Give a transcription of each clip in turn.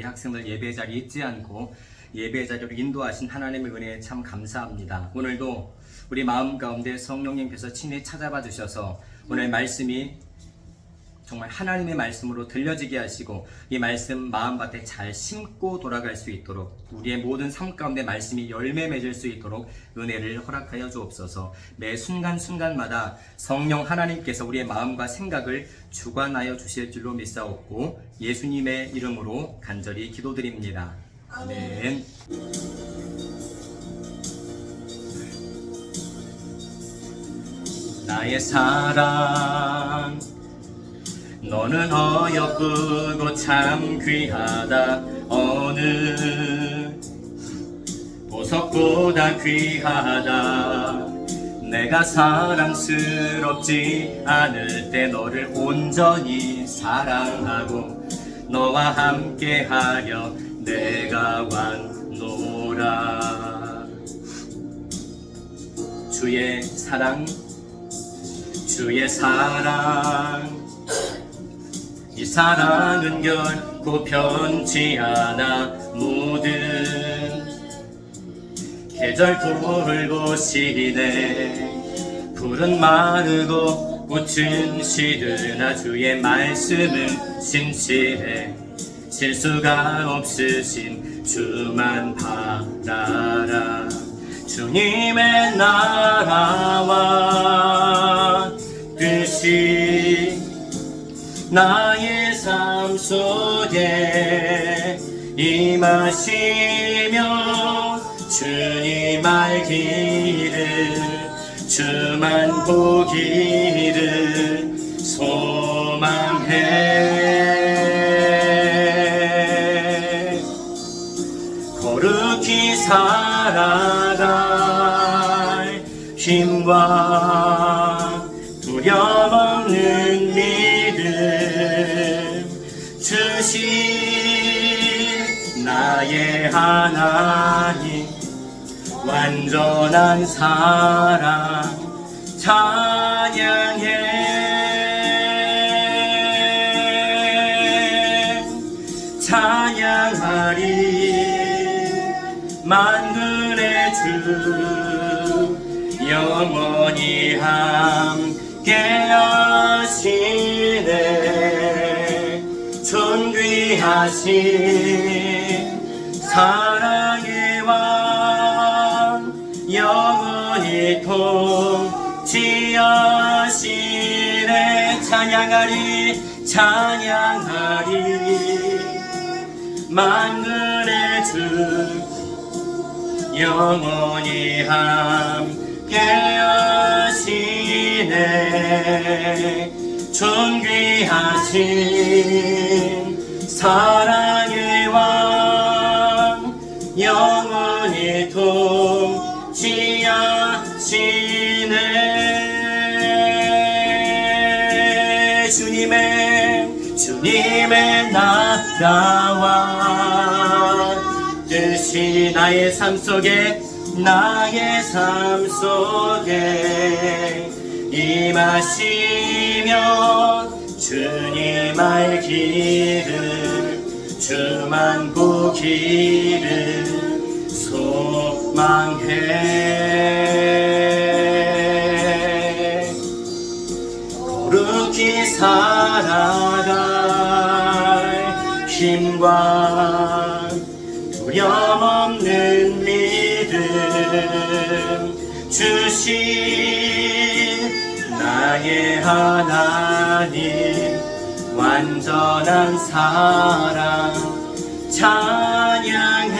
우리 학생들 예배 자리에 잊지 않고 예배 자리로 인도하신 하나님의 은혜에 참 감사합니다. 오늘도 우리 마음 가운데 성령님께서 친히 찾아봐 주셔서 오늘 말씀이 정말 하나님의 말씀으로 들려지게 하시고 이 말씀 마음밭에 잘 심고 돌아갈 수 있도록 우리의 모든 삶 가운데 말씀이 열매 맺을 수 있도록 은혜를 허락하여 주옵소서. 매 순간순간마다 성령 하나님께서 우리의 마음과 생각을 주관하여 주실 줄로 믿사옵고 예수님의 이름으로 간절히 기도드립니다. 아멘. 나의 사랑 너는 어여쁘고 참 귀하다. 어느 보석보다 귀하다. 내가 사랑스럽지 않을 때 너를 온전히 사랑하고 너와 함께하려 내가 왔노라. 주의 사랑 이 사랑은 결코 변치 않아. 모든 계절 돌고 시리네. 풀은 마르고 꽃은 시드나 주의 말씀은 진실해. 실수가 없으신 주만 바라라. 주님의 나라와 뜻이 나의 삶 속에 임하시며 주님 알기를 주만 보기를 소망해. 거룩히 살아갈 힘과 두려움 없는 믿음 주신 나의 하나님. 완전한 사랑 찬양해. 찬양하리 만군의 주 영원히 함께 하시네. 존귀하신 사랑의 왕 영원히 통치하시네. 찬양하리 찬양하리 만군의 주 영원히 함께 하시네. 존귀하신 사랑의 왕 영원히 통치하시네. 주님의 나라와 뜻이 나의 삶 속에 임하시며 주님 알기를 주만 보기를 소망해. 거룩히 살아갈 힘과 두려움 없는 믿음 주신 나의 하나님. 완전한 사랑 찬양해.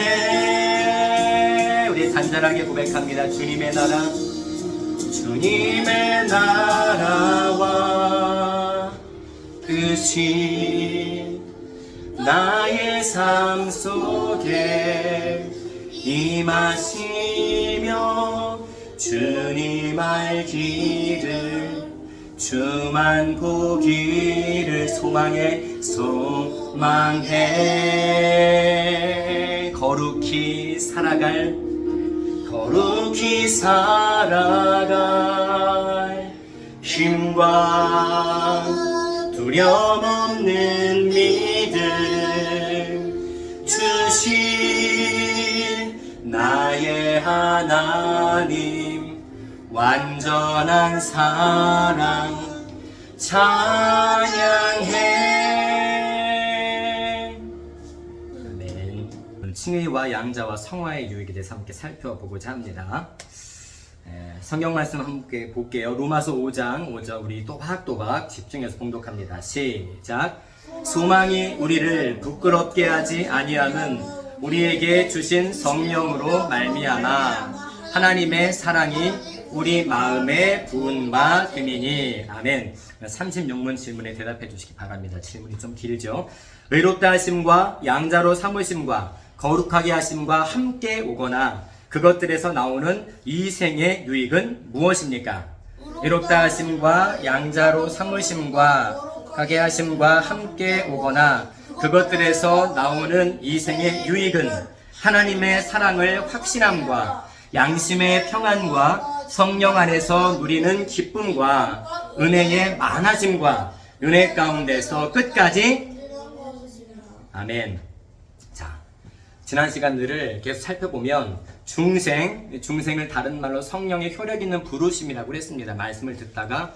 우리 간절하게 고백합니다. 주님의 나라와 뜻이 나의 삶 속에 임하시며 주님 알기를 주만 보기를 소망해. 거룩히 살아갈 힘과 두려움 없는 믿음 하나님 완전한 사랑 찬양해. 아멘. 칭의와 양자와 성화의 유익에 대해서 함께 살펴보고자 합니다. 성경 말씀 함께 볼게요. 로마서 5장 5절 우리 또박또박 집중해서 봉독합니다. 시작. 소망이 우리를 부끄럽게 하지 아니함은 우리에게 주신 성령으로 말미암아 하나님의 사랑이 우리 마음에 부은 바 됨이니. 아멘. 36문 질문에 대답해 주시기 바랍니다. 질문이 좀 길죠. 의롭다 하심과 양자로 삼으심과 거룩하게 하심과 함께 오거나 그것들에서 나오는 이 생의 유익은 무엇입니까? 의롭다 하심과 양자로 삼으심과 가게 하심과 함께 오거나 그것들에서 나오는 이 생의 유익은 하나님의 사랑을 확신함과 양심의 평안과 성령 안에서 누리는 기쁨과 은혜의 많아짐과 은혜 가운데서 끝까지. 아멘. 자, 지난 시간들을 계속 살펴보면 중생을 다른 말로 성령의 효력 있는 부르심이라고 했습니다. 말씀을 듣다가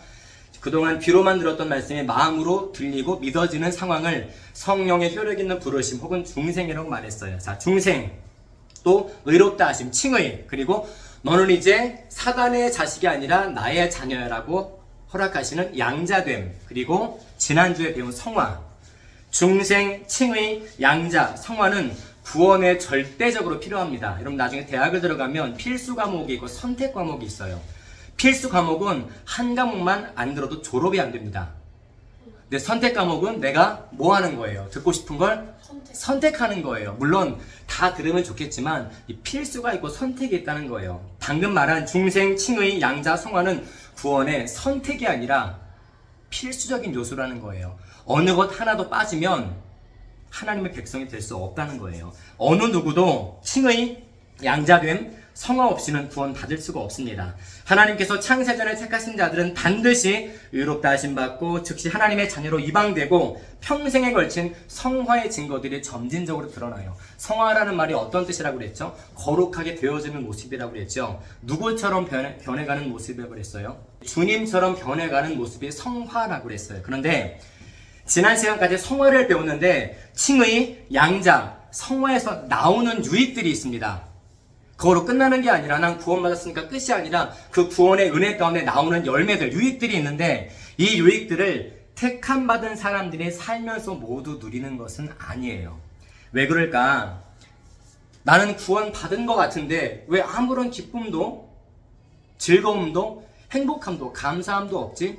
그동안 귀로만 들었던 말씀이 마음으로 들리고 믿어지는 상황을 성령의 효력 있는 부르심 혹은 중생이라고 말했어요. 자, 중생, 또 의롭다 하심, 칭의, 그리고 너는 이제 사단의 자식이 아니라 나의 자녀라고 허락하시는 양자됨, 그리고 지난주에 배운 성화. 중생, 칭의, 양자, 성화는 구원에 절대적으로 필요합니다. 여러분 나중에 대학을 들어가면 필수 과목이 있고 선택 과목이 있어요. 필수 과목은 한 과목만 안 들어도 졸업이 안 됩니다. 근데 선택 과목은 내가 뭐 하는 거예요? 듣고 싶은 걸 선택하는 거예요. 물론 다 들으면 좋겠지만 이 필수가 있고 선택이 있다는 거예요. 방금 말한 중생, 칭의, 양자, 성화는 구원의 선택이 아니라 필수적인 요소라는 거예요. 어느 것 하나도 빠지면 하나님의 백성이 될 수 없다는 거예요. 어느 누구도 칭의, 양자됨, 성화 없이는 구원 받을 수가 없습니다. 하나님께서 창세전에 택하신 자들은 반드시 의롭다 하심 받고 즉시 하나님의 자녀로 이방되고 평생에 걸친 성화의 증거들이 점진적으로 드러나요. 성화라는 말이 어떤 뜻이라고 그랬죠? 거룩하게 되어지는 모습이라고 그랬죠. 누구처럼 변해가는 모습이라고 그랬어요? 주님처럼 변해가는 모습이 성화라고 그랬어요. 그런데 지난 시간까지 성화를 배웠는데 칭의, 양자, 성화에서 나오는 유익들이 있습니다. 그거로 끝나는 게 아니라 난 구원받았으니까 끝이 아니라 그 구원의 은혜 가운데 나오는 열매들, 유익들이 있는데 이 유익들을 택함받은 사람들이 살면서 모두 누리는 것은 아니에요. 왜 그럴까? 나는 구원받은 것 같은데 왜 아무런 기쁨도 즐거움도 행복함도 감사함도 없지?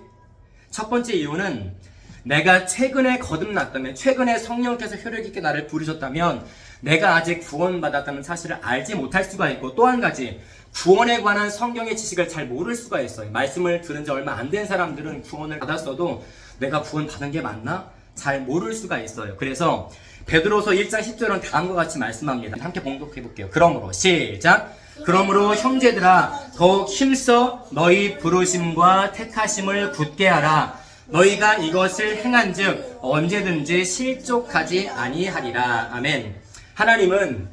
첫 번째 이유는 내가 최근에 거듭났다면, 최근에 성령께서 효력있게 나를 부르셨다면 내가 아직 구원받았다는 사실을 알지 못할 수가 있고, 또 한 가지 구원에 관한 성경의 지식을 잘 모를 수가 있어요. 말씀을 들은 지 얼마 안 된 사람들은 구원을 받았어도 내가 구원받은 게 맞나? 잘 모를 수가 있어요. 그래서 베드로서 1장 10절은 다음과 같이 말씀합니다. 함께 봉독해 볼게요. 그러므로 시작. 그러므로 형제들아 더욱 힘써 너희 부르심과 택하심을 굳게 하라. 너희가 이것을 행한즉 언제든지 실족하지 아니하리라. 아멘. 하나님은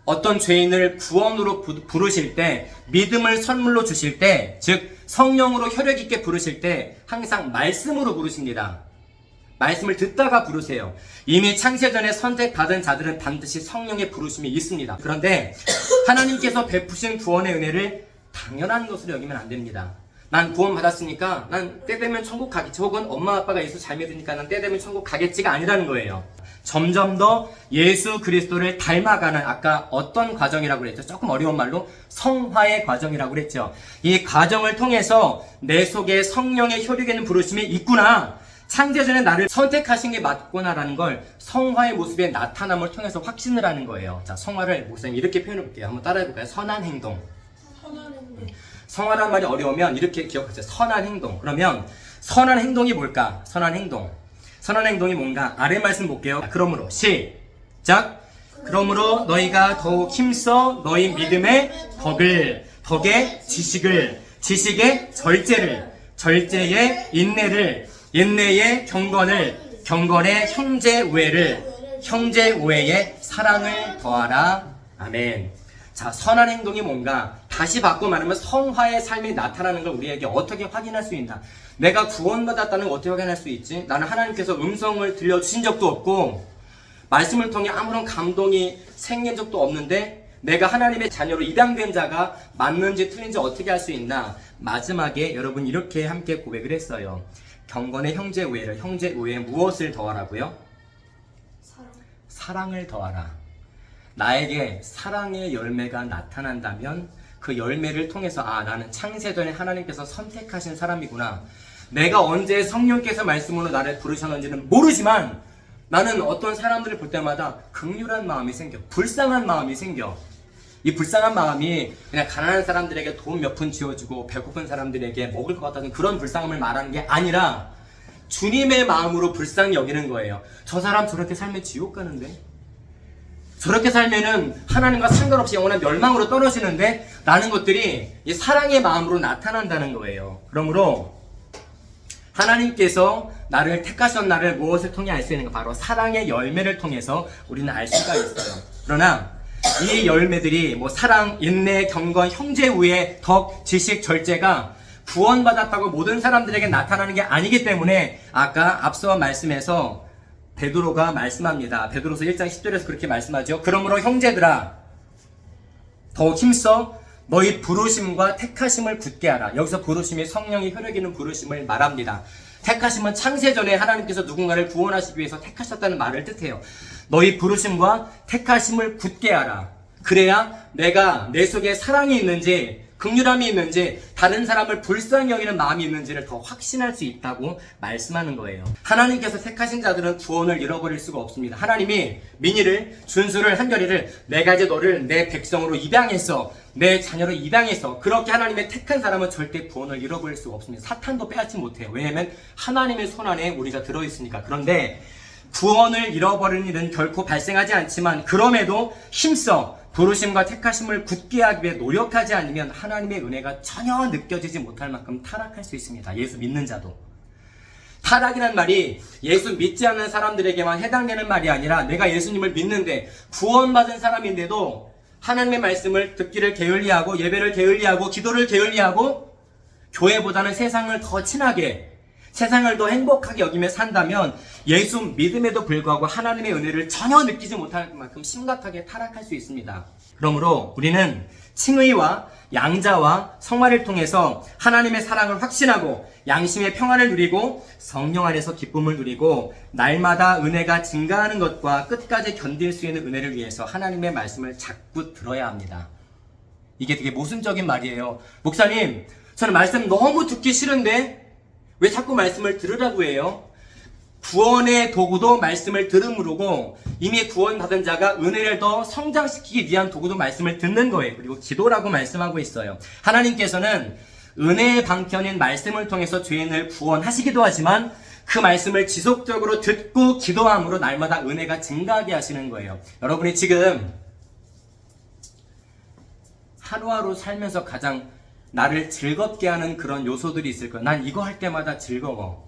어떤 죄인을 구원으로 부르실 때, 믿음을 선물로 주실 때, 즉 성령으로 혈력 있게 부르실 때 항상 말씀으로 부르십니다. 말씀을 듣다가 부르세요. 이미 창세전에 선택받은 자들은 반드시 성령의 부르심이 있습니다. 그런데 하나님께서 베푸신 구원의 은혜를 당연한 것으로 여기면 안 됩니다. 난 구원 받았으니까 난 때 되면 천국 가겠지, 혹은 엄마 아빠가 예수 잘 믿으니까 난 때 되면 천국 가겠지가 아니라는 거예요. 점점 더 예수 그리스도를 닮아가는, 아까 어떤 과정이라고 그랬죠? 조금 어려운 말로 성화의 과정이라고 그랬죠. 이 과정을 통해서 내 속에 성령의 효력 있는 부르심이 있구나, 창세전에 나를 선택하신 게 맞구나라는 걸 성화의 모습의 나타남을 통해서 확신을 하는 거예요. 자, 성화를 목사님 이렇게 표현해 볼게요. 한번 따라해 볼까요? 선한 행동. 성화란 말이 어려우면 이렇게 기억하세요. 선한 행동. 그러면 선한 행동이 뭘까? 선한 행동. 선한 행동이 뭔가? 아래 말씀 볼게요. 그러므로 시작. 그러므로 너희가 더욱 힘써 너희 믿음의 덕의 지식을, 지식의 절제를, 절제의 인내를, 인내의 경건을, 경건의 형제 우애를, 형제 우애의 사랑을 더하라. 아멘. 자, 선한 행동이 뭔가? 다시 바꿔 말하면 성화의 삶이 나타나는 걸 우리에게 어떻게 확인할 수 있나? 내가 구원받았다는 걸 어떻게 확인할 수 있지? 나는 하나님께서 음성을 들려주신 적도 없고 말씀을 통해 아무런 감동이 생긴 적도 없는데 내가 하나님의 자녀로 입양된 자가 맞는지 틀린지 어떻게 할 수 있나? 마지막에 여러분 이렇게 함께 고백을 했어요. 경건의 형제 우애를, 형제 우애에 무엇을 더하라고요? 사랑을 더하라. 나에게 사랑의 열매가 나타난다면 그 열매를 통해서 나는 창세전에 하나님께서 선택하신 사람이구나. 내가 언제 성령께서 말씀으로 나를 부르셨는지는 모르지만 나는 어떤 사람들을 볼 때마다 긍휼한 마음이 생겨. 불쌍한 마음이 생겨. 이 불쌍한 마음이 그냥 가난한 사람들에게 돈 몇 푼 쥐어주고 배고픈 사람들에게 먹을 것 같다는 그런 불쌍함을 말하는 게 아니라 주님의 마음으로 불쌍히 여기는 거예요. 저 사람 저렇게 살면 지옥 가는데? 저렇게 살면은 하나님과 상관없이 영원한 멸망으로 떨어지는데? 라는 것들이 이 사랑의 마음으로 나타난다는 거예요. 그러므로 하나님께서 나를 택하신 나를 무엇을 통해 알 수 있는가? 바로 사랑의 열매를 통해서 우리는 알 수가 있어요. 그러나 이 열매들이 사랑, 인내, 경건, 형제 우애, 덕, 지식, 절제가 구원받았다고 모든 사람들에게 나타나는 게 아니기 때문에 아까 앞서 말씀에서 베드로가 말씀합니다. 베드로서 1장 10절에서 그렇게 말씀하죠. 그러므로 형제들아 더욱 힘써 너희 부르심과 택하심을 굳게 하라. 여기서 부르심이 성령이 흐르기는 부르심을 말합니다. 택하심은 창세전에 하나님께서 누군가를 구원하시기 위해서 택하셨다는 말을 뜻해요. 너희 부르심과 택하심을 굳게 하라. 그래야 내가 내 속에 사랑이 있는지 긍휼함이 있는지 다른 사람을 불쌍히 여기는 마음이 있는지를 더 확신할 수 있다고 말씀하는 거예요. 하나님께서 택하신 자들은 구원을 잃어버릴 수가 없습니다. 하나님이 민희를, 준수를, 한결이를 내가 이제 너를 내 백성으로 입양했어, 내 자녀로 입양했어. 그렇게 하나님의 택한 사람은 절대 구원을 잃어버릴 수가 없습니다. 사탄도 빼앗지 못해요. 왜냐하면 하나님의 손 안에 우리가 들어있으니까. 그런데 구원을 잃어버리는 일은 결코 발생하지 않지만 그럼에도 힘써 부르심과 택하심을 굳게 하기 위해 노력하지 않으면 하나님의 은혜가 전혀 느껴지지 못할 만큼 타락할 수 있습니다. 예수 믿는 자도. 타락이란 말이 예수 믿지 않는 사람들에게만 해당되는 말이 아니라 내가 예수님을 믿는데 구원받은 사람인데도 하나님의 말씀을 듣기를 게을리하고 예배를 게을리하고 기도를 게을리하고 교회보다는 세상을 더 친하게 세상을 더 행복하게 여기며 산다면 예수 믿음에도 불구하고 하나님의 은혜를 전혀 느끼지 못할 만큼 심각하게 타락할 수 있습니다. 그러므로 우리는 칭의와 양자와 성화를 통해서 하나님의 사랑을 확신하고 양심의 평안을 누리고 성령 안에서 기쁨을 누리고 날마다 은혜가 증가하는 것과 끝까지 견딜 수 있는 은혜를 위해서 하나님의 말씀을 자꾸 들어야 합니다. 이게 되게 모순적인 말이에요. 목사님, 저는 말씀 너무 듣기 싫은데 왜 자꾸 말씀을 들으라고 해요? 구원의 도구도 말씀을 들음으로고 이미 구원받은 자가 은혜를 더 성장시키기 위한 도구도 말씀을 듣는 거예요. 그리고 기도라고 말씀하고 있어요. 하나님께서는 은혜의 방편인 말씀을 통해서 죄인을 구원하시기도 하지만 그 말씀을 지속적으로 듣고 기도함으로 날마다 은혜가 증가하게 하시는 거예요. 여러분이 지금 하루하루 살면서 가장 나를 즐겁게 하는 그런 요소들이 있을 거야. 난 이거 할 때마다 즐거워.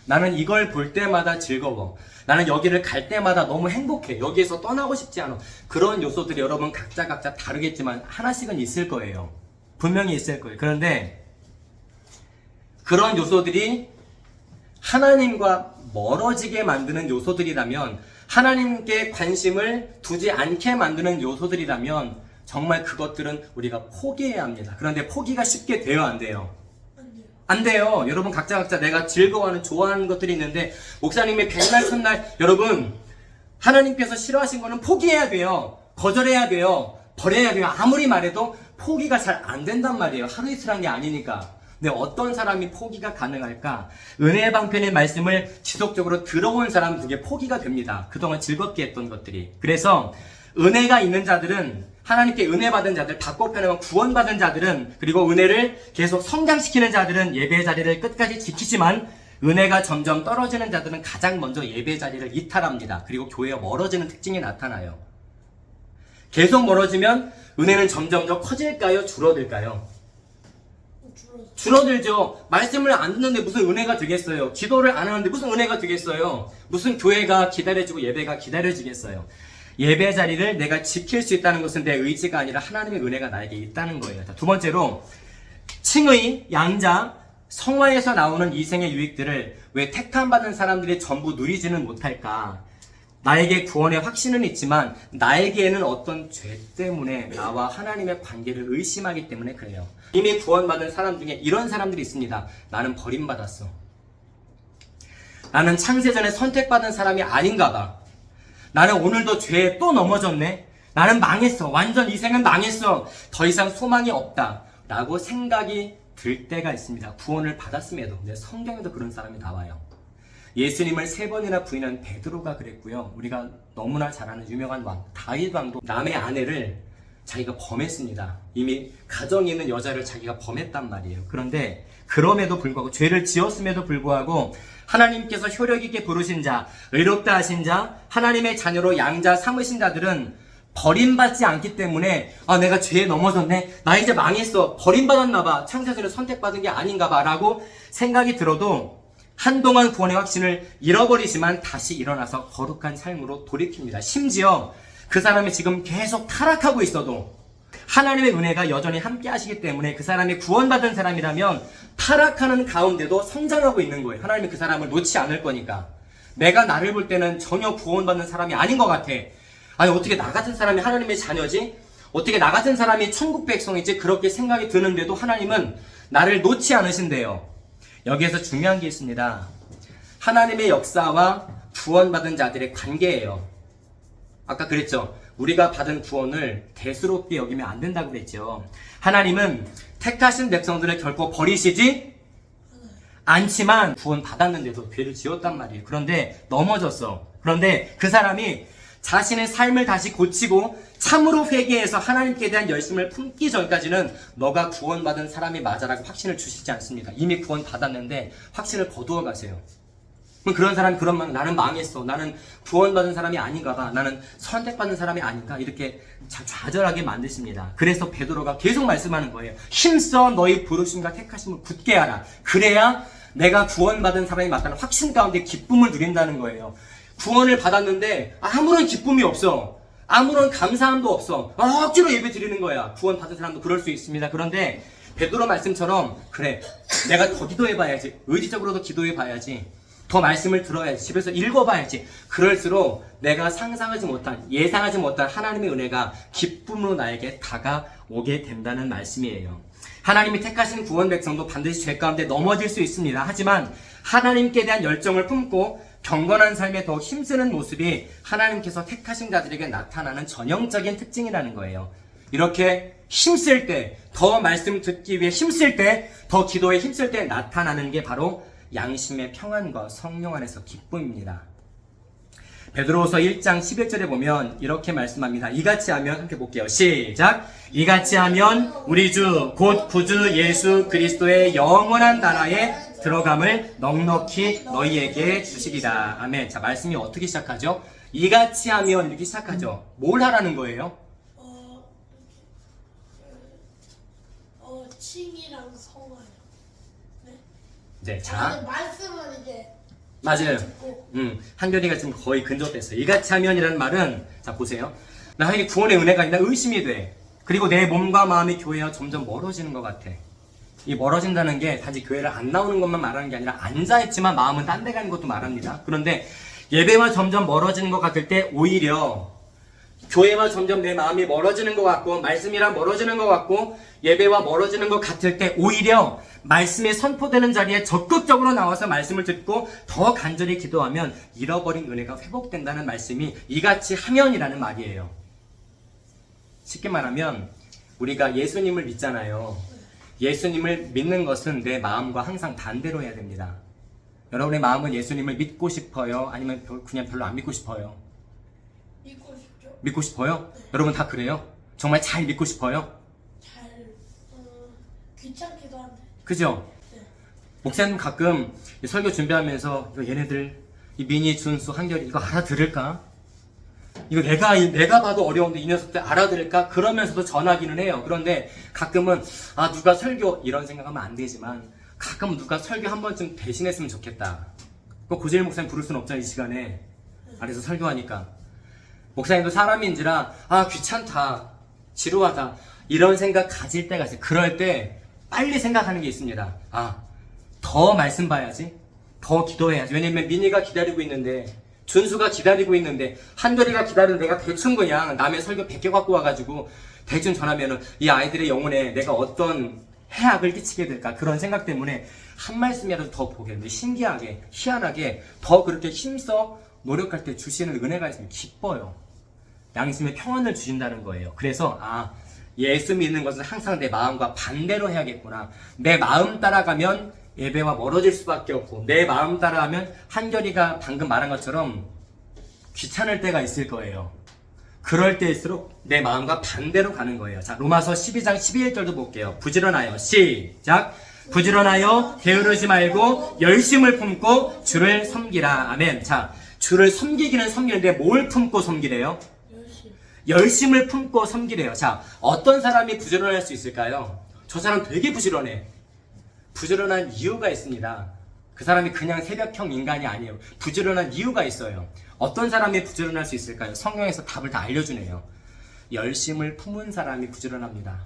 나는 이걸 볼 때마다 즐거워. 나는 여기를 갈 때마다 너무 행복해. 여기에서 떠나고 싶지 않아. 그런 요소들이 여러분 각자 다르겠지만 하나씩은 있을 거예요. 분명히 있을 거예요. 그런데 그런 요소들이 하나님과 멀어지게 만드는 요소들이라면, 하나님께 관심을 두지 않게 만드는 요소들이라면 정말 그것들은 우리가 포기해야 합니다. 그런데 포기가 쉽게 돼요, 안 돼요? 안 돼요. 여러분 각자 내가 즐거워하는, 좋아하는 것들이 있는데 목사님의 백날 첫날 여러분 하나님께서 싫어하신 거는 포기해야 돼요. 거절해야 돼요. 버려야 돼요. 아무리 말해도 포기가 잘 안 된단 말이에요. 하루 이틀 한 게 아니니까. 근데 어떤 사람이 포기가 가능할까? 은혜의 방편의 말씀을 지속적으로 들어온 사람 중에 포기가 됩니다. 그동안 즐겁게 했던 것들이. 그래서 은혜가 있는 자들은, 하나님께 은혜 받은 자들, 받고 편하면 구원받은 자들은, 그리고 은혜를 계속 성장시키는 자들은 예배의 자리를 끝까지 지키지만, 은혜가 점점 떨어지는 자들은 가장 먼저 예배의 자리를 이탈합니다. 그리고 교회와 멀어지는 특징이 나타나요. 계속 멀어지면 은혜는 점점 더 커질까요? 줄어들까요? 줄어들죠. 말씀을 안 듣는데 무슨 은혜가 되겠어요? 기도를 안 하는데 무슨 은혜가 되겠어요? 무슨 교회가 기다려지고 예배가 기다려지겠어요? 예배 자리를 내가 지킬 수 있다는 것은 내 의지가 아니라 하나님의 은혜가 나에게 있다는 거예요. 두 번째로 칭의, 양자, 성화에서 나오는 이생의 유익들을 왜 택함받은 사람들이 전부 누리지는 못할까? 나에게 구원의 확신은 있지만 나에게는 어떤 죄 때문에 나와 하나님의 관계를 의심하기 때문에 그래요. 이미 구원받은 사람 중에 이런 사람들이 있습니다. 나는 버림받았어. 나는 창세전에 선택받은 사람이 아닌가 봐. 나는 오늘도 죄에 또 넘어졌네. 나는 망했어. 완전 이 생은 망했어. 더 이상 소망이 없다. 라고 생각이 들 때가 있습니다. 구원을 받았음에도. 성경에도 그런 사람이 나와요. 예수님을 3번이나 부인한 베드로가 그랬고요. 우리가 너무나 잘 아는 유명한 왕 다윗 왕도 남의 아내를 자기가 범했습니다. 이미 가정에 있는 여자를 자기가 범했단 말이에요. 그런데 그럼에도 불구하고 죄를 지었음에도 불구하고 하나님께서 효력 있게 부르신 자, 의롭다 하신 자, 하나님의 자녀로 양자 삼으신 자들은 버림받지 않기 때문에 내가 죄에 넘어졌네. 나 이제 망했어. 버림받았나 봐. 창세전에 선택받은 게 아닌가 봐. 라고 생각이 들어도 한동안 구원의 확신을 잃어버리지만 다시 일어나서 거룩한 삶으로 돌이킵니다. 심지어 그 사람이 지금 계속 타락하고 있어도 하나님의 은혜가 여전히 함께 하시기 때문에 그 사람이 구원받은 사람이라면 타락하는 가운데도 성장하고 있는 거예요. 하나님이 그 사람을 놓지 않을 거니까. 내가 나를 볼 때는 전혀 구원받는 사람이 아닌 것 같아. 아니 어떻게 나 같은 사람이 하나님의 자녀지? 어떻게 나 같은 사람이 천국 백성이지? 그렇게 생각이 드는데도 하나님은 나를 놓지 않으신대요. 여기에서 중요한 게 있습니다. 하나님의 역사와 구원받은 자들의 관계예요. 아까 그랬죠. 우리가 받은 구원을 대수롭게 여기면 안 된다고 그랬죠. 하나님은 택하신 백성들을 결코 버리시지 않지만 구원 받았는데도 죄를 지었단 말이에요. 그런데 넘어졌어. 그런데 그 사람이 자신의 삶을 다시 고치고 참으로 회개해서 하나님께 대한 열심을 품기 전까지는 너가 구원받은 사람이 맞아라고 확신을 주시지 않습니다. 이미 구원 받았는데 확신을 거두어 가세요. 그런 사람이 그런 말, 나는 망했어. 나는 구원받은 사람이 아닌가 봐. 나는 선택받은 사람이 아닌가. 이렇게 좌절하게 만드십니다. 그래서 베드로가 계속 말씀하는 거예요. 힘써 너희 부르심과 택하심을 굳게 하라. 그래야 내가 구원받은 사람이 맞다는 확신 가운데 기쁨을 누린다는 거예요. 구원을 받았는데 아무런 기쁨이 없어. 아무런 감사함도 없어. 억지로 예배 드리는 거야. 구원 받은 사람도 그럴 수 있습니다. 그런데 베드로 말씀처럼 그래, 내가 더 기도해봐야지. 의지적으로도 기도해봐야지. 더 말씀을 들어야지. 집에서 읽어봐야지. 그럴수록 내가 상상하지 못한, 예상하지 못한 하나님의 은혜가 기쁨으로 나에게 다가오게 된다는 말씀이에요. 하나님이 택하신 구원 백성도 반드시 죄 가운데 넘어질 수 있습니다. 하지만 하나님께 대한 열정을 품고 경건한 삶에 더 힘쓰는 모습이 하나님께서 택하신 자들에게 나타나는 전형적인 특징이라는 거예요. 이렇게 힘쓸 때, 더 말씀 듣기 위해 힘쓸 때, 더 기도에 힘쓸 때 나타나는 게 바로 양심의 평안과 성령 안에서 기쁨입니다. 베드로후서 1장 11절에 보면 이렇게 말씀합니다. 이같이 하면 함께 볼게요. 시작! 이같이 하면 우리 주 곧 구주 예수 그리스도의 영원한 나라에 들어감을 넉넉히 너희에게 주시리라. 아멘. 자, 말씀이 어떻게 시작하죠? 이같이 하면 이렇게 시작하죠. 뭘 하라는 거예요? 칭이랑 성화요. 네, 자. 말씀은 이제 맞아요. 한결이가 지금 거의 근접했어요. 이같이 하면이라는 말은, 자, 보세요. 나에게 구원의 은혜가 아니라 의심이 돼. 그리고 내 몸과 마음이 교회와 점점 멀어지는 것 같아. 이 멀어진다는 게 단지 교회를 안 나오는 것만 말하는 게 아니라 앉아있지만 마음은 딴 데 가는 것도 말합니다. 그런데 예배와 점점 멀어지는 것 같을 때 오히려 교회와 점점 내 마음이 멀어지는 것 같고 말씀이랑 멀어지는 것 같고 예배와 멀어지는 것 같을 때 오히려 말씀이 선포되는 자리에 적극적으로 나와서 말씀을 듣고 더 간절히 기도하면 잃어버린 은혜가 회복된다는 말씀이 이같이 하면이라는 말이에요. 쉽게 말하면 우리가 예수님을 믿잖아요. 예수님을 믿는 것은 내 마음과 항상 반대로 해야 됩니다. 여러분의 마음은 예수님을 믿고 싶어요? 아니면 그냥 별로 안 믿고 싶어요? 믿고 싶죠. 믿고 싶어요? 네. 여러분 다 그래요? 정말 잘 믿고 싶어요? 귀찮기도 한데. 그죠? 네. 목사님 가끔 설교 준비하면서 이거 얘네들 이 민희, 준수, 한결이 이거 알아들을까? 이거 내가 봐도 어려운데 이 녀석들 알아들을까? 그러면서도 전하기는 해요. 그런데 가끔은 누가 설교 이런 생각하면 안 되지만 가끔 누가 설교 한 번쯤 대신했으면 좋겠다. 고재일 목사님 부를 수는 없잖아요. 이 시간에 아래서 설교하니까 목사님도 사람인지라 귀찮다, 지루하다 이런 생각 가질 때가 있어요. 그럴 때 빨리 생각하는 게 있습니다. 더 말씀 봐야지, 더 기도해야지. 왜냐면 민희가 기다리고 있는데, 준수가 기다리고 있는데, 한결이가 기다리는 내가 대충 그냥 남의 설교 100개 갖고 와가지고 대충 전하면은 이 아이들의 영혼에 내가 어떤 해악을 끼치게 될까, 그런 생각 때문에 한 말씀이라도 더 보게 되는데, 신기하게 희한하게 더 그렇게 힘써 노력할 때 주시는 은혜가 있으면 기뻐요. 양심의 평안을 주신다는 거예요. 그래서 예수 믿는 것은 항상 내 마음과 반대로 해야겠구나. 내 마음 따라가면 예배와 멀어질 수밖에 없고, 내 마음 따라하면 한결이가 방금 말한 것처럼 귀찮을 때가 있을 거예요. 그럴 때일수록 내 마음과 반대로 가는 거예요. 자, 로마서 12장 11절도 볼게요. 부지런하여, 시작. 부지런하여 게으르지 말고 열심을 품고 주를 섬기라. 아멘. 자, 주를 섬기기는 섬기는데 뭘 품고 섬기래요? 열심을 품고 섬기래요. 자, 어떤 사람이 부지런할 수 있을까요? 저 사람 되게 부지런해. 부지런한 이유가 있습니다. 그 사람이 그냥 새벽형 인간이 아니에요. 부지런한 이유가 있어요. 어떤 사람이 부지런할 수 있을까요? 성경에서 답을 다 알려주네요. 열심을 품은 사람이 부지런합니다.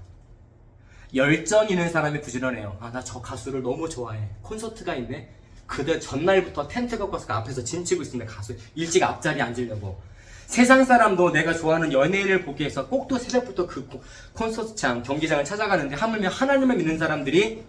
열정 있는 사람이 부지런해요. 나 저 가수를 너무 좋아해. 콘서트가 있네. 그대 전날부터 텐트 갖고 와서 앞에서 짐 치고 있습니다. 가수 일찍 앞자리에 앉으려고. 세상 사람도 내가 좋아하는 연예인을 보기 위해서 꼭두 새벽부터 그 콘서트장, 경기장을 찾아가는데, 하물며 하나님을 믿는 사람들이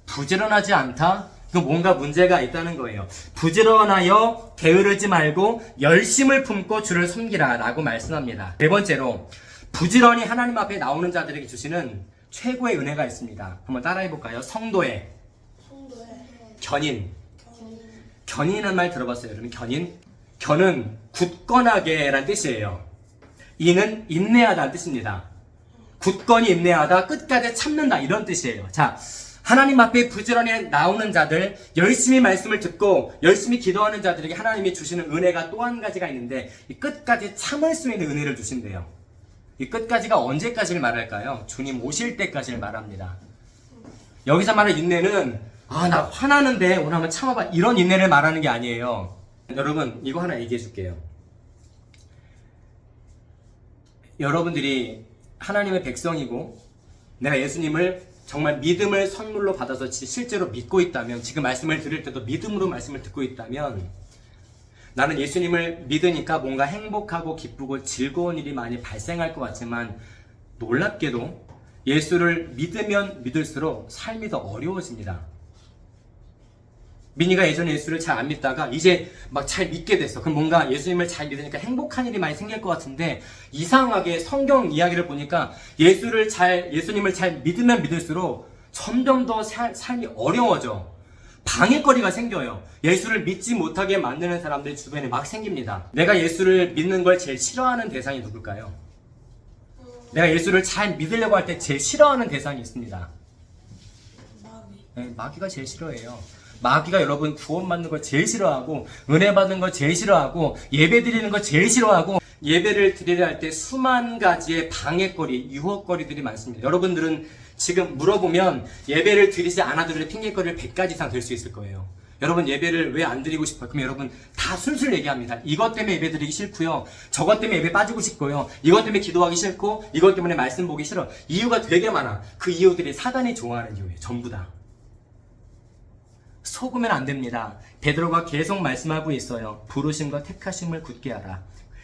부지런하지 않다? 그 뭔가 문제가 있다는 거예요. 부지런하여 게으르지 말고 열심을 품고 주를 섬기라 라고 말씀합니다. 네 번째로, 부지런히 하나님 앞에 나오는 자들에게 주시는 최고의 은혜가 있습니다. 한번 따라해 볼까요? 성도의 견인. 견인이라는 말 들어봤어요, 여러분? 견인? 견은 굳건하게 라는 뜻이에요. 이는 인내하다는 뜻입니다. 굳건히 인내하다, 끝까지 참는다, 이런 뜻이에요. 자, 하나님 앞에 부지런히 나오는 자들, 열심히 말씀을 듣고 열심히 기도하는 자들에게 하나님이 주시는 은혜가 또 한 가지가 있는데, 이 끝까지 참을 수 있는 은혜를 주신대요. 이 끝까지가 언제까지를 말할까요? 주님 오실 때까지를 말합니다. 여기서 말하는 인내는 나 화나는데 오늘 한번 참아봐, 이런 인내를 말하는 게 아니에요. 여러분, 이거 하나 얘기해 줄게요. 여러분들이 하나님의 백성이고 내가 예수님을 정말 믿음을 선물로 받아서 실제로 믿고 있다면, 지금 말씀을 들을 때도 믿음으로 말씀을 듣고 있다면, 나는 예수님을 믿으니까 뭔가 행복하고 기쁘고 즐거운 일이 많이 발생할 것 같지만, 놀랍게도 예수를 믿으면 믿을수록 삶이 더 어려워집니다. 민희가 예전에 예수를 잘 안 믿다가 이제 막 잘 믿게 됐어. 그럼 뭔가 예수님을 잘 믿으니까 행복한 일이 많이 생길 것 같은데, 이상하게 성경 이야기를 보니까 예수님을 잘 믿으면 믿을수록 점점 더 삶이 어려워져. 방해거리가 생겨요. 예수를 믿지 못하게 만드는 사람들이 주변에 막 생깁니다. 내가 예수를 믿는 걸 제일 싫어하는 대상이 누굴까요? 내가 예수를 잘 믿으려고 할 때 제일 싫어하는 대상이 있습니다. 마귀가 제일 싫어해요. 마귀가 여러분 구원받는 걸 제일 싫어하고, 은혜 받는 걸 제일 싫어하고, 예배 드리는 걸 제일 싫어하고, 예배를 드리려 할 때 수만 가지의 방해거리, 유혹거리들이 많습니다. 여러분들은 지금 물어보면 예배를 드리지 않아도 핑계거리를 100가지 이상 될 수 있을 거예요. 여러분, 예배를 왜 안 드리고 싶어요? 그럼 여러분 다 술술 얘기합니다. 이것 때문에 예배 드리기 싫고요, 저것 때문에 예배 빠지고 싶고요, 이것 때문에 기도하기 싫고, 이것 때문에 말씀 보기 싫어. 이유가 되게 많아. 그 이유들이 사단이 좋아하는 이유예요. 전부 다. 속으면 안 됩니다. 베드로가 계속 말씀하고 있어요. 부르심과 택하심을 굳게 하라.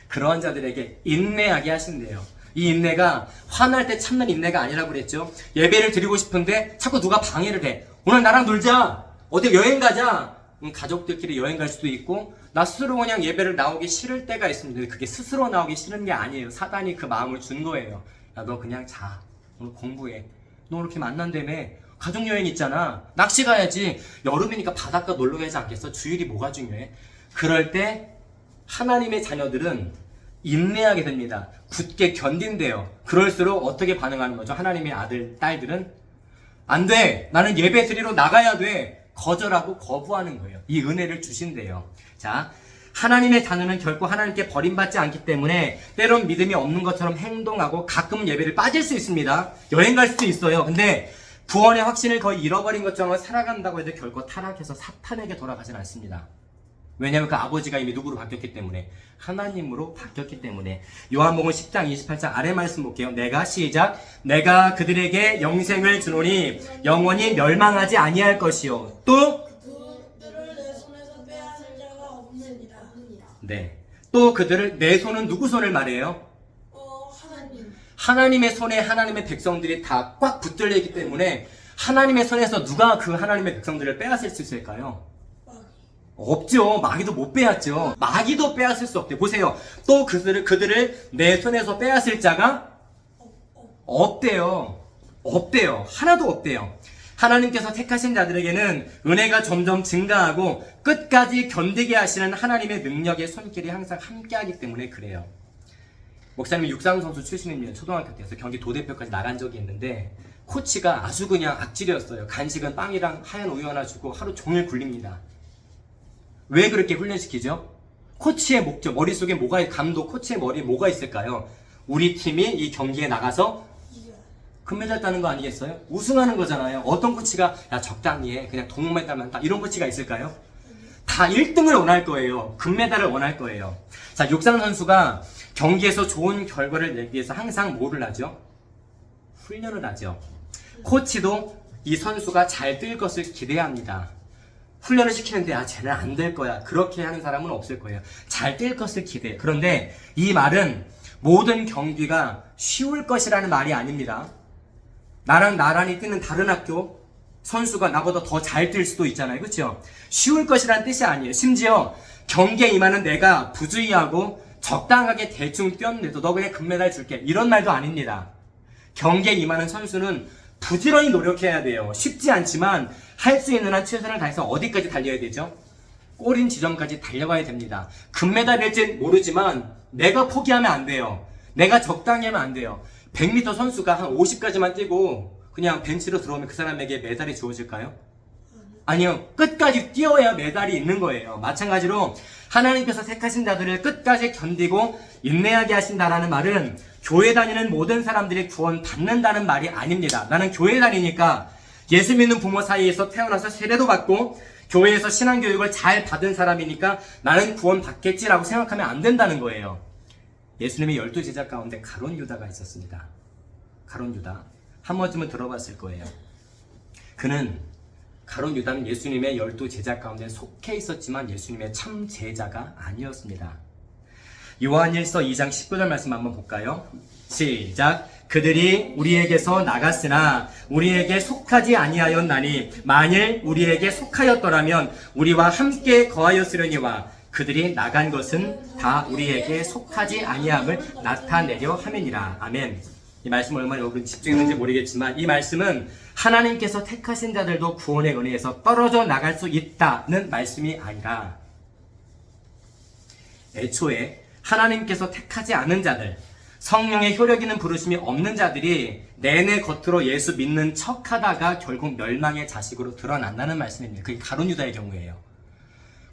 그러한 자들에게 인내하게 하신대요. 이 인내가 화날 때 참는 인내가 아니라고 그랬죠. 예배를 드리고 싶은데 자꾸 누가 방해를 해. 오늘 나랑 놀자, 어디 여행 가자. 가족들끼리 여행 갈 수도 있고, 나 스스로 그냥 예배를 나오기 싫을 때가 있습니다. 그게 스스로 나오기 싫은 게 아니에요. 사단이 그 마음을 준 거예요. 야, 너 그냥 자, 오늘 공부해. 너 이렇게 만난다며. 가족여행 있잖아, 낚시 가야지, 여름이니까 바닷가 놀러 가지 않겠어? 주일이 뭐가 중요해? 그럴 때 하나님의 자녀들은 인내하게 됩니다. 굳게 견딘대요. 그럴수록 어떻게 반응하는 거죠? 하나님의 아들, 딸들은 안 돼, 나는 예배 드리러 나가야 돼, 거절하고 거부하는 거예요. 이 은혜를 주신대요. 자, 하나님의 자녀는 결코 하나님께 버림받지 않기 때문에 때론 믿음이 없는 것처럼 행동하고 가끔 예배를 빠질 수 있습니다. 여행 갈 수도 있어요. 근데 구원의 확신을 거의 잃어버린 것처럼 살아간다고 해도 결코 타락해서 사탄에게 돌아가진 않습니다. 왜냐하면 그 아버지가 이미 누구로 바뀌었기 때문에, 하나님으로 바뀌었기 때문에. 요한복음 10장 28장 아래 말씀 볼게요. 내가 그들에게 영생을 주노니 영원히 멸망하지 아니할 것이요 또 그들을 내 손에서 빼앗을 자가 없느니라. 네. 또 그들을, 내 손은 누구 손을 말해요? 하나님. 하나님의 손에 하나님의 백성들이 다 꽉 붙들려 있기 때문에 하나님의 손에서 누가 그 하나님의 백성들을 빼앗을 수 있을까요? 없죠. 마귀도 못 빼앗죠. 마귀도 빼앗을 수 없대요. 보세요. 또 그들을 내 손에서 빼앗을 자가 없대요. 하나도 없대요. 하나님께서 택하신 자들에게는 은혜가 점점 증가하고 끝까지 견디게 하시는 하나님의 능력의 손길이 항상 함께하기 때문에 그래요. 목사님이 육상 선수 출신입니다. 초등학교 때에서 경기 도대표까지 나간 적이 있는데 코치가 아주 그냥 악질이었어요. 간식은 빵이랑 하얀 우유 하나 주고 하루 종일 굴립니다. 왜 그렇게 훈련시키죠? 코치의 목적, 머릿속에 감독 코치의 머리에 뭐가 있을까요? 우리 팀이 이 경기에 나가서 금메달 따는 거 아니겠어요? 우승하는 거잖아요. 어떤 코치가 야 적당히 해, 그냥 동메달만 따, 이런 코치가 있을까요? 다 1등을 원할 거예요. 금메달을 원할 거예요. 자, 육상 선수가 경기에서 좋은 결과를 내기 위해서 항상 뭐를 하죠? 훈련을 하죠. 코치도 이 선수가 잘 뛸 것을 기대합니다. 훈련을 시키는데 쟤는 안 될 거야, 그렇게 하는 사람은 없을 거예요. 잘 뛸 것을 기대해. 그런데 이 말은 모든 경기가 쉬울 것이라는 말이 아닙니다. 나랑 나란히 뛰는 다른 학교 선수가 나보다 더 잘 뛸 수도 있잖아요. 그렇죠? 쉬울 것이라는 뜻이 아니에요. 심지어 경기에 임하는 내가 부주의하고 적당하게 대충 뛰었는데도 너 그냥 금메달 줄게, 이런 말도 아닙니다. 경기에 임하는 선수는 부지런히 노력해야 돼요. 쉽지 않지만 할 수 있는 한 최선을 다해서 어디까지 달려야 되죠? 골인 지점까지 달려가야 됩니다. 금메달일지 모르지만 내가 포기하면 안 돼요. 내가 적당히 하면 안 돼요. 100m 선수가 한 50까지만 뛰고 그냥 벤치로 들어오면 그 사람에게 메달이 주어질까요? 아니요. 끝까지 뛰어야 메달이 있는 거예요. 마찬가지로 하나님께서 택하신 자들을 끝까지 견디고 인내하게 하신다라는 말은 교회 다니는 모든 사람들이 구원 받는다는 말이 아닙니다. 나는 교회 다니니까 예수 믿는 부모 사이에서 태어나서 세례도 받고 교회에서 신앙교육을 잘 받은 사람이니까 나는 구원 받겠지라고 생각하면 안 된다는 거예요. 예수님의 12제자 가운데 가룟 유다가 있었습니다. 가룟 유다. 한 번쯤은 들어봤을 거예요. 가룟 유다는 예수님의 12제자 가운데 속해 있었지만 예수님의 참 제자가 아니었습니다. 요한일서 2장 19절 말씀 한번 볼까요? 시작. 그들이 우리에게서 나갔으나 우리에게 속하지 아니하였나니 만일 우리에게 속하였더라면 우리와 함께 거하였으려니와 그들이 나간 것은 다 우리에게 속하지 아니함을 나타내려 함이니라. 아멘. 이 말씀을 얼마나 여러분 집중했는지 모르겠지만 이 말씀은 하나님께서 택하신 자들도 구원의 은혜에서 떨어져 나갈 수 있다는 말씀이 아니라 애초에 하나님께서 택하지 않은 자들, 성령의 효력 있는 부르심이 없는 자들이 내내 겉으로 예수 믿는 척하다가 결국 멸망의 자식으로 드러난다는 말씀입니다. 그게 가룟 유다의 경우예요.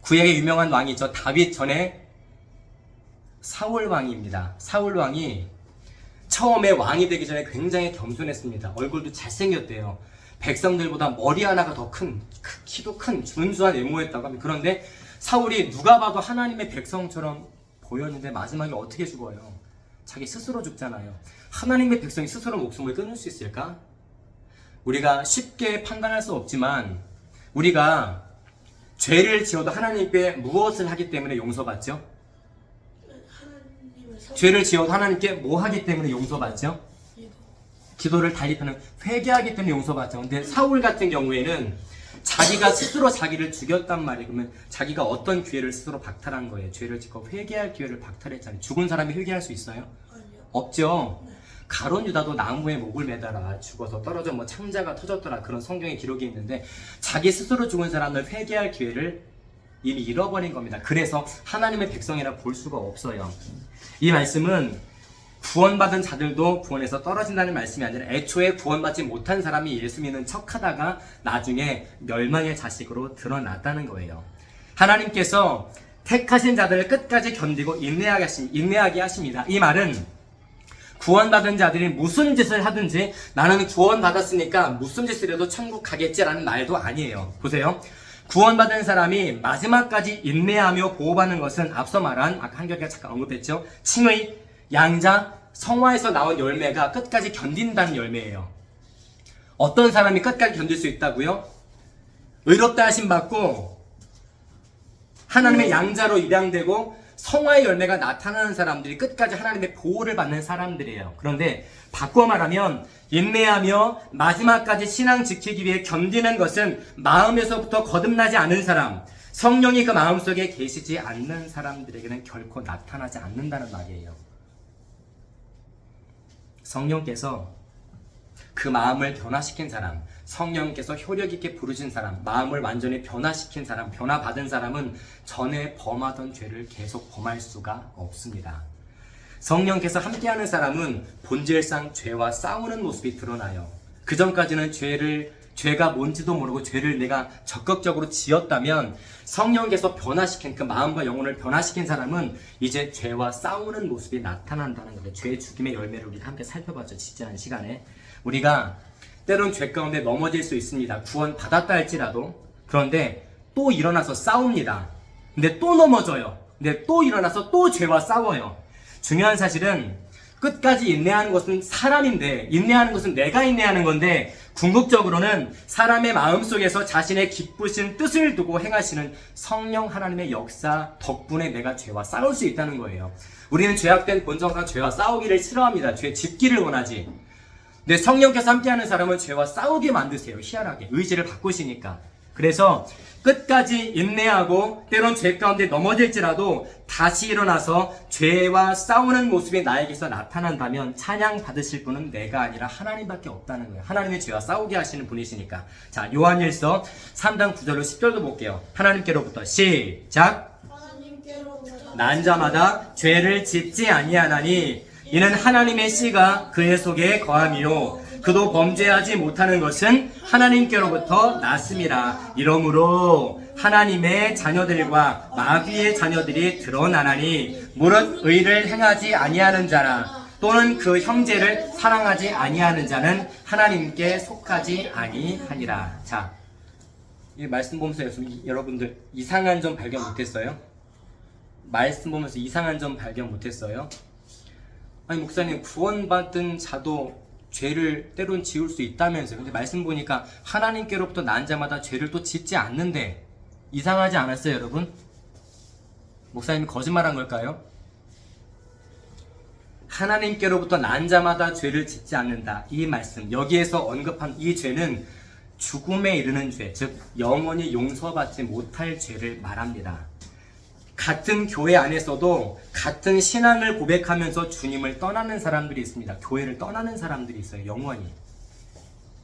구약의 유명한 왕이죠. 다윗 전에 사울 왕입니다. 사울 왕이 처음에 왕이 되기 전에 굉장히 겸손했습니다. 얼굴도 잘생겼대요. 백성들보다 머리 하나가 더 큰, 키도 큰, 준수한 외모였다고 합니다. 그런데 사울이 누가 봐도 하나님의 백성처럼 보였는데 마지막에 어떻게 죽어요? 자기 스스로 죽잖아요. 하나님의 백성이 스스로 목숨을 끊을 수 있을까? 우리가 쉽게 판단할 수 없지만 우리가 죄를 지어도 하나님께 무엇을 하기 때문에 용서받죠? 죄를 지어도 하나님께 뭐 하기 때문에 용서받죠? 기도를 달리하는 회개하기 때문에 용서받죠. 근데 사울 같은 경우에는 자기가 스스로 자기를 죽였단 말이에요. 그러면 자기가 어떤 기회를 스스로 박탈한 거예요? 죄를 짓고 회개할 기회를 박탈했잖아요. 죽은 사람이 회개할 수 있어요? 없죠. 가룟 유다도 나무에 목을 매달아 죽어서 떨어져 뭐 창자가 터졌더라, 그런 성경의 기록이 있는데 자기 스스로 죽은 사람을 회개할 기회를 이미 잃어버린 겁니다. 그래서 하나님의 백성이라 볼 수가 없어요. 이 말씀은 구원받은 자들도 구원에서 떨어진다는 말씀이 아니라 애초에 구원받지 못한 사람이 예수 믿는 척하다가 나중에 멸망의 자식으로 드러났다는 거예요. 하나님께서 택하신 자들을 끝까지 견디고 인내하게 하십니다. 이 말은 구원받은 자들이 무슨 짓을 하든지 나는 구원받았으니까 무슨 짓을 해도 천국 가겠지라는 말도 아니에요. 보세요. 구원받은 사람이 마지막까지 인내하며 보호받는 것은 앞서 말한 아까 한결이가 잠깐 언급했죠. 칭의, 양자, 성화에서 나온 열매가 끝까지 견딘다는 열매예요. 어떤 사람이 끝까지 견딜 수 있다고요? 의롭다 하심 받고 하나님의 양자로 입양되고 성화의 열매가 나타나는 사람들이 끝까지 하나님의 보호를 받는 사람들이에요. 그런데 바꿔 말하면 인내하며 마지막까지 신앙 지키기 위해 견디는 것은 마음에서부터 거듭나지 않은 사람, 성령이 그 마음속에 계시지 않는 사람들에게는 결코 나타나지 않는다는 말이에요. 성령께서 그 마음을 변화시킨 사람, 성령께서 효력 있게 부르신 사람, 마음을 완전히 변화시킨 사람, 변화받은 사람은 전에 범하던 죄를 계속 범할 수가 없습니다. 성령께서 함께하는 사람은 본질상 죄와 싸우는 모습이 드러나요. 그 전까지는 죄가 뭔지도 모르고 죄를 내가 적극적으로 지었다면 성령께서 변화시킨 그 마음과 영혼을 변화시킨 사람은 이제 죄와 싸우는 모습이 나타난다는 거예요. 죄의 죽임의 열매를 우리가 함께 살펴봤죠. 지지난 시간에. 우리가 때론 죄 가운데 넘어질 수 있습니다. 구원 받았다 할지라도. 그런데 또 일어나서 싸웁니다. 근데 또 넘어져요. 근데 또 일어나서 또 죄와 싸워요. 중요한 사실은 끝까지 인내하는 것은 사람인데, 인내하는 것은 내가 인내하는 건데, 궁극적으로는 사람의 마음속에서 자신의 기쁘신 뜻을 두고 행하시는 성령 하나님의 역사 덕분에 내가 죄와 싸울 수 있다는 거예요. 우리는 죄악된 본성상 죄와 싸우기를 싫어합니다. 죄 짓기를 원하지. 근데 성령께서 함께하는 사람은 죄와 싸우게 만드세요. 희한하게. 의지를 바꾸시니까. 그래서 끝까지 인내하고 때론 죄 가운데 넘어질지라도 다시 일어나서 죄와 싸우는 모습이 나에게서 나타난다면 찬양 받으실 분은 내가 아니라 하나님밖에 없다는 거예요. 하나님의 죄와 싸우게 하시는 분이시니까. 자, 요한일서 3장 9절로 10절도 볼게요. 하나님께로부터 시작. 하나님께로부터 난 자마다 죄를 짓지 아니하나니 이는 하나님의 씨가 그의 속에 거함이요 그도 범죄하지 못하는 것은 하나님께로부터 났음이라. 이러므로 하나님의 자녀들과 마귀의 자녀들이 드러나나니 무릇 의를 행하지 아니하는 자라 또는 그 형제를 사랑하지 아니하는 자는 하나님께 속하지 아니하니라. 자, 이 말씀 보면서 여러분들 이상한 점 발견 못했어요? 말씀 보면서 이상한 점 발견 못했어요? 아니 목사님, 구원받은 자도 죄를 때론 지을 수 있다면서요. 근데 말씀 보니까 하나님께로부터 난 자마다 죄를 또 짓지 않는데 이상하지 않았어요, 여러분? 목사님이 거짓말한 걸까요? 하나님께로부터 난 자마다 죄를 짓지 않는다. 이 말씀, 여기에서 언급한 이 죄는 죽음에 이르는 죄, 즉 영원히 용서받지 못할 죄를 말합니다. 같은 교회 안에서도 같은 신앙을 고백하면서 주님을 떠나는 사람들이 있습니다. 교회를 떠나는 사람들이 있어요. 영원히.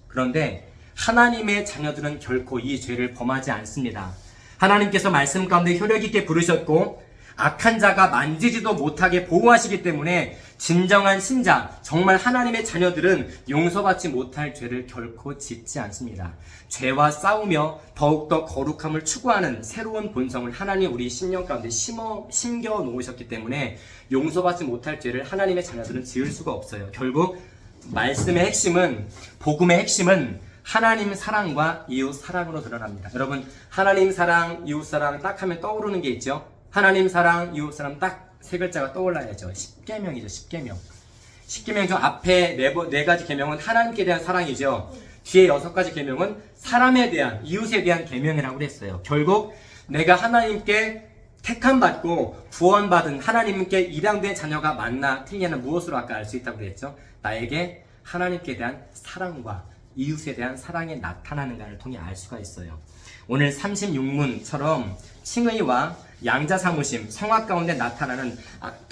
그런데 하나님의 자녀들은 결코 이 죄를 범하지 않습니다. 하나님께서 말씀 가운데 효력 있게 부르셨고 악한 자가 만지지도 못하게 보호하시기 때문에 진정한 신자, 정말 하나님의 자녀들은 용서받지 못할 죄를 결코 짓지 않습니다. 죄와 싸우며 더욱더 거룩함을 추구하는 새로운 본성을 하나님 우리 심령 가운데 심겨 놓으셨기 때문에 용서받지 못할 죄를 하나님의 자녀들은 지을 수가 없어요. 결국 말씀의 핵심은, 복음의 핵심은 하나님 사랑과 이웃 사랑으로 드러납니다. 여러분, 하나님 사랑, 이웃 사랑 딱 하면 떠오르는 게 있죠? 하나님 사랑, 이웃 사랑 딱 세 글자가 떠올라야죠. 10계명이죠. 10계명. 10계명 중 앞에 네 가지 계명은 하나님께 대한 사랑이죠. 뒤에 6가지 계명은 사람에 대한, 이웃에 대한 계명이라고 그랬어요. 결국 내가 하나님께 택함 받고 구원받은 하나님께 입양된 자녀가 맞나 틀리냐는 무엇으로 아까 알 수 있다고 그랬죠? 나에게 하나님께 대한 사랑과 이웃에 대한 사랑이 나타나는가를 통해 알 수가 있어요. 오늘 36문처럼 칭의와 양자 사무심, 성악 가운데 나타나는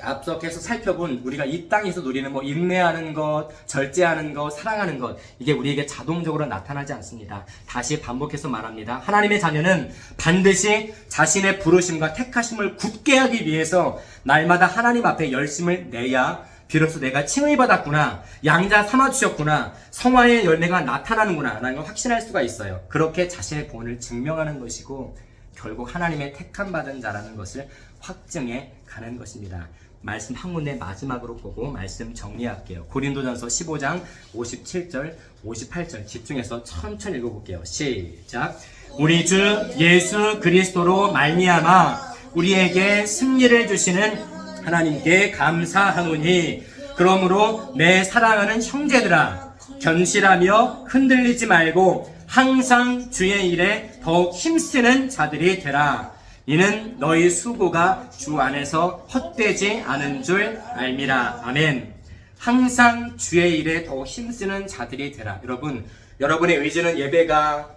앞서 계속 살펴본 우리가 이 땅에서 누리는 인내하는 것, 절제하는 것, 사랑하는 것, 이게 우리에게 자동적으로 나타나지 않습니다. 다시 반복해서 말합니다. 하나님의 자녀는 반드시 자신의 부르심과 택하심을 굳게 하기 위해서 날마다 하나님 앞에 열심을 내야 비로소 내가 칭의받았구나, 양자 삼아주셨구나, 성화의 열매가 나타나는구나 라는 걸 확신할 수가 있어요. 그렇게 자신의 구원을 증명하는 것이고 결국 하나님의 택함받은 자라는 것을 확증해 가는 것입니다. 말씀 한 군데 마지막으로 보고 말씀 정리할게요. 고린도전서 15장 57절 58절 집중해서 천천히 읽어볼게요. 시작. 우리 주 예수 그리스도로 말미암아 우리에게 승리를 주시는 하나님께 감사하노니 그러므로 내 사랑하는 형제들아 견실하며 흔들리지 말고 항상 주의 일에 더욱 힘쓰는 자들이 되라. 이는 너희 수고가 주 안에서 헛되지 않은 줄 알미라. 아멘. 항상 주의 일에 더욱 힘쓰는 자들이 되라. 여러분, 여러분의 의지는 예배가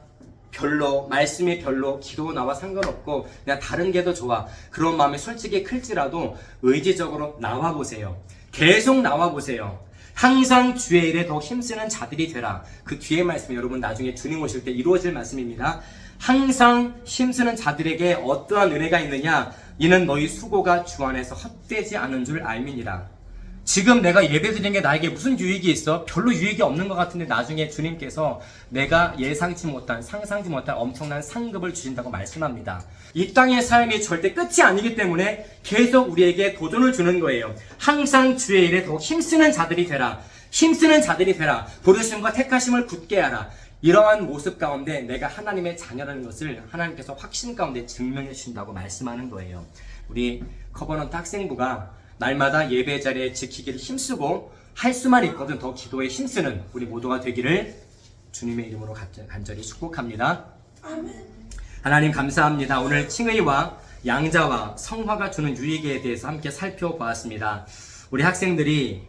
별로, 말씀이 별로, 기도 나와 상관없고 그냥 다른 게 더 좋아. 그런 마음이 솔직히 클지라도 의지적으로 나와보세요. 계속 나와보세요. 항상 주의 일에 더 힘쓰는 자들이 되라. 그 뒤에 말씀이 여러분 나중에 주님 오실 때 이루어질 말씀입니다. 항상 힘쓰는 자들에게 어떠한 은혜가 있느냐? 이는 너희 수고가 주 안에서 헛되지 않은 줄 알미니라. 지금 내가 예배드리는 게 나에게 무슨 유익이 있어? 별로 유익이 없는 것 같은데 나중에 주님께서 내가 예상치 못한, 상상치 못한 엄청난 상급을 주신다고 말씀합니다. 이 땅의 삶이 절대 끝이 아니기 때문에 계속 우리에게 도전을 주는 거예요. 항상 주의 일에 더욱 힘쓰는 자들이 되라. 힘쓰는 자들이 되라. 부르심과 택하심을 굳게 하라. 이러한 모습 가운데 내가 하나님의 자녀라는 것을 하나님께서 확신 가운데 증명해 주신다고 말씀하는 거예요. 우리 커버넌트 학생부가 날마다 예배 자리에 지키기를 힘쓰고 할 수만 있거든 더 기도에 힘쓰는 우리 모두가 되기를 주님의 이름으로 간절히 축복합니다. 아멘. 하나님 감사합니다. 오늘 칭의와 양자와 성화가 주는 유익에 대해서 함께 살펴보았습니다. 우리 학생들이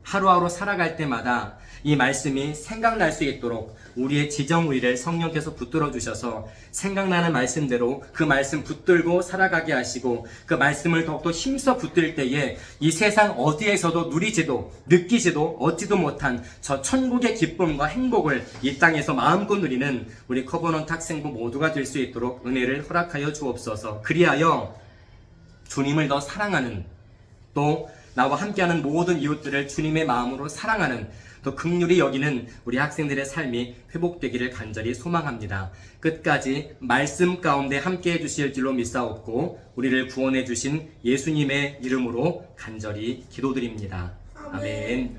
하루하루 살아갈 때마다 이 말씀이 생각날 수 있도록 우리의 지정의를 성령께서 붙들어 주셔서 생각나는 말씀대로 그 말씀 붙들고 살아가게 하시고 그 말씀을 더욱더 힘써 붙들 때에 이 세상 어디에서도 누리지도 느끼지도 얻지도 못한 저 천국의 기쁨과 행복을 이 땅에서 마음껏 누리는 우리 커버넌트 학생부 모두가 될 수 있도록 은혜를 허락하여 주옵소서. 그리하여 주님을 더 사랑하는 또 나와 함께하는 모든 이웃들을 주님의 마음으로 사랑하는 또 긍휼히 여기는 우리 학생들의 삶이 회복되기를 간절히 소망합니다. 끝까지 말씀 가운데 함께해 주실 줄로 믿사옵고 우리를 구원해 주신 예수님의 이름으로 간절히 기도드립니다. 아멘.